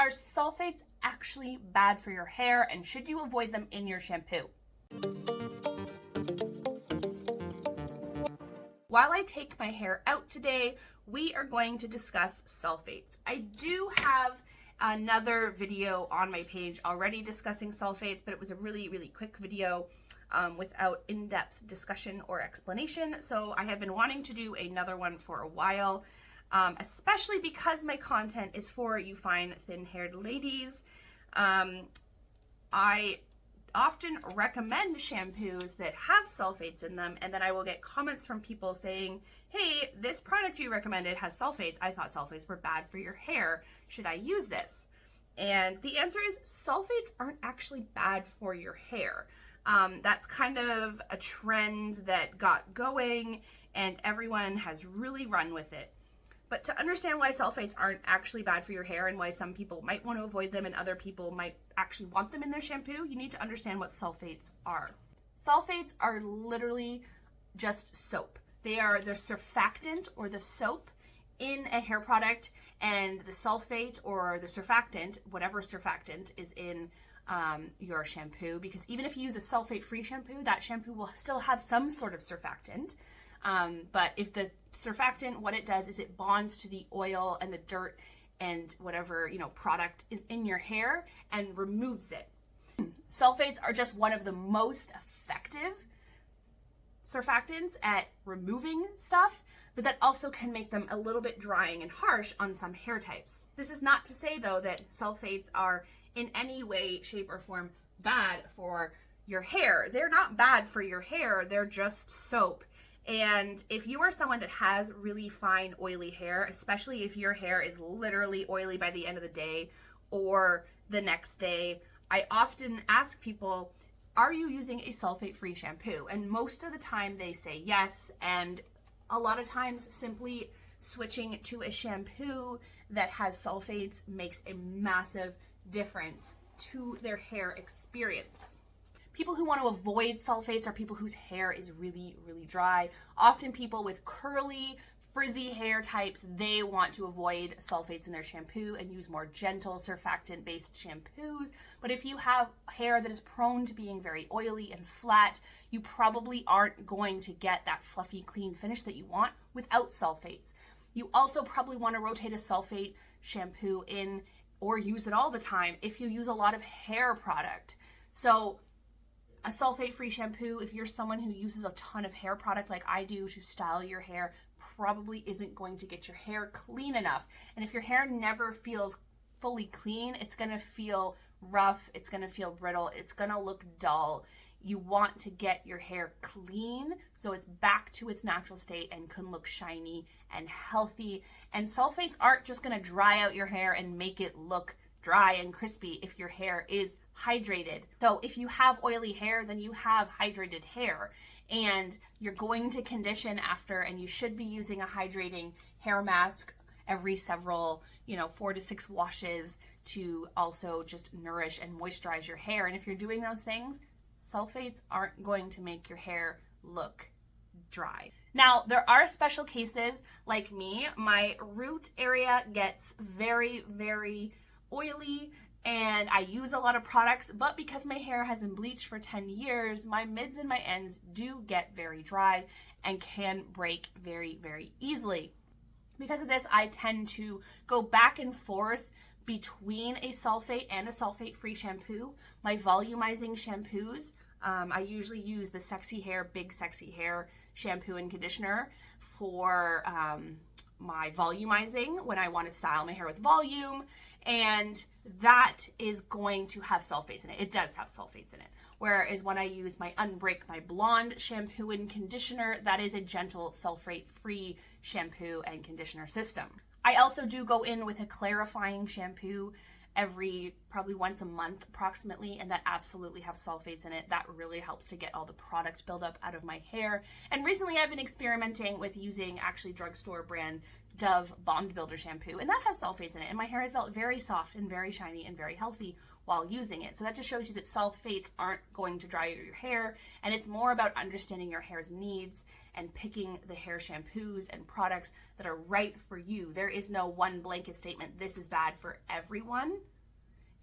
Are sulfates actually bad for your hair, and should you avoid them in your shampoo? While I take my hair out today, we are going to discuss sulfates. I do have another video on my page already discussing sulfates, but it was a really quick video without in-depth discussion or explanation. So I have been wanting to do another one for a while, especially because my content is for you fine thin-haired ladies. I often recommend shampoos that have sulfates in them, and then I will get comments from people saying, hey, this product you recommended has sulfates. I thought sulfates were bad for your hair. Should I use this? And the answer is sulfates aren't actually bad for your hair. That's kind of a trend that got going and everyone has really run with it. But to understand why sulfates aren't actually bad for your hair and why some people might want to avoid them and other people might actually want them in their shampoo, you need to understand what sulfates are. Sulfates are literally just soap. They're surfactant or the soap in a hair product, and the sulfate or the surfactant, whatever surfactant is in your shampoo, because even if you use a sulfate-free shampoo, that shampoo will still have some sort of surfactant. But if the surfactant, what it does is it bonds to the oil and the dirt and whatever, product is in your hair and removes it. Sulfates are just one of the most effective surfactants at removing stuff, but that also can make them a little bit drying and harsh on some hair types. This is not to say, though, that sulfates are in any way, shape, or form bad for your hair. They're not bad for your hair. They're just soap. And if you are someone that has really fine, oily hair, especially if your hair is literally oily by the end of the day or the next day, I often ask people, are you using a sulfate-free shampoo? And most of the time they say yes, and a lot of times simply switching to a shampoo that has sulfates makes a massive difference to their hair experience. People who want to avoid sulfates are people whose hair is really dry. Often people with curly, frizzy hair types, they want to avoid sulfates in their shampoo and use more gentle surfactant-based shampoos. But if you have hair that is prone to being very oily and flat, you probably aren't going to get that fluffy, clean finish that you want without sulfates. You also probably want to rotate a sulfate shampoo in or use it all the time if you use a lot of hair product. So a sulfate-free shampoo, if you're someone who uses a ton of hair product like I do to style your hair, probably isn't going to get your hair clean enough. And if your hair never feels fully clean, it's going to feel rough, it's going to feel brittle, it's going to look dull. You want to get your hair clean so it's back to its natural state and can look shiny and healthy. And sulfates aren't just going to dry out your hair and make it look dry and crispy if your hair is hydrated. So if you have oily hair, then you have hydrated hair, and you're going to condition after, and you should be using a hydrating hair mask every several, 4 to 6 washes to also just nourish and moisturize your hair. And if you're doing those things, sulfates aren't going to make your hair look dry. Now, there are special cases like me. My root area gets very oily, and I use a lot of products, but because my hair has been bleached for 10 years, my mids and my ends do get very dry and can break very easily. Because of this, I tend to go back and forth between a sulfate and a sulfate-free shampoo. My volumizing shampoos, I usually use the Big Sexy Hair shampoo and conditioner for my volumizing when I want to style my hair with volume, and that is going to have sulfates in it. It does have sulfates in it. Whereas when I use my Unbreak My Blonde shampoo and conditioner, that is a gentle sulfate-free shampoo and conditioner system. I also do go in with a clarifying shampoo probably once a month approximately, and that absolutely have sulfates in it. That really helps to get all the product buildup out of my hair. And recently I've been experimenting with using actually drugstore brand Dove Bond Builder shampoo, and that has sulfates in it, and my hair has felt very soft and very shiny and very healthy while using it. So that just shows you that sulfates aren't going to dry out your hair, and it's more about understanding your hair's needs and picking the hair shampoos and products that are right for you. There is no one blanket statement, this is bad for everyone.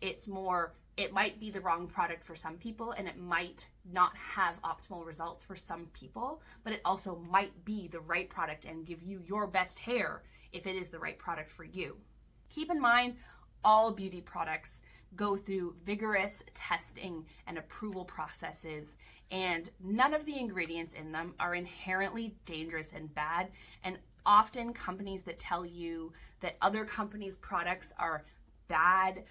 It's more, it might be the wrong product for some people, and it might not have optimal results for some people, but it also might be the right product and give you your best hair if it is the right product for you. Keep in mind, all beauty products go through vigorous testing and approval processes, and none of the ingredients in them are inherently dangerous and bad. And often companies that tell you that other companies' products are bad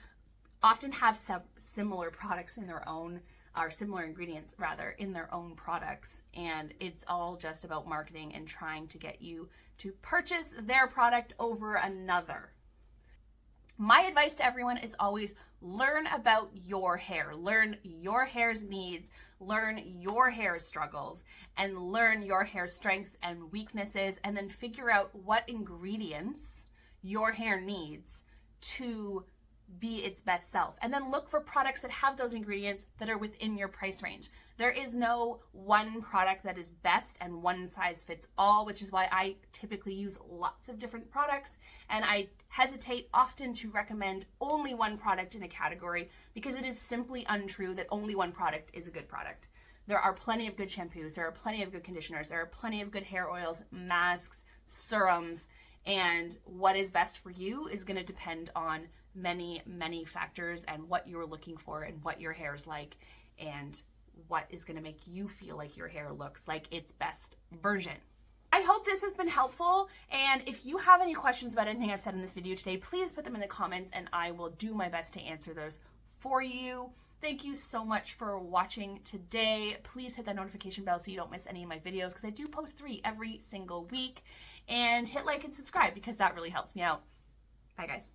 often have some similar products in their own, or similar ingredients rather, in their own products. And it's all just about marketing and trying to get you to purchase their product over another. My advice to everyone is always learn about your hair, learn your hair's needs, learn your hair's struggles, and learn your hair's strengths and weaknesses, and then figure out what ingredients your hair needs to be its best self. And then look for products that have those ingredients that are within your price range. There is no one product that is best and one size fits all, which is why I typically use lots of different products, and I hesitate often to recommend only one product in a category because it is simply untrue that only one product is a good product. There are plenty of good shampoos, there are plenty of good conditioners, there are plenty of good hair oils, masks, serums, and what is best for you is going to depend on many factors and what you're looking for and what your hair is like and what is going to make you feel like your hair looks like its best version. I hope this has been helpful, and if you have any questions about anything I've said in this video today, please put them in the comments and I will do my best to answer those for you. Thank you so much for watching today. Please hit that notification bell so you don't miss any of my videos, because I do post 3 every single week, and hit like and subscribe because that really helps me out. Bye guys.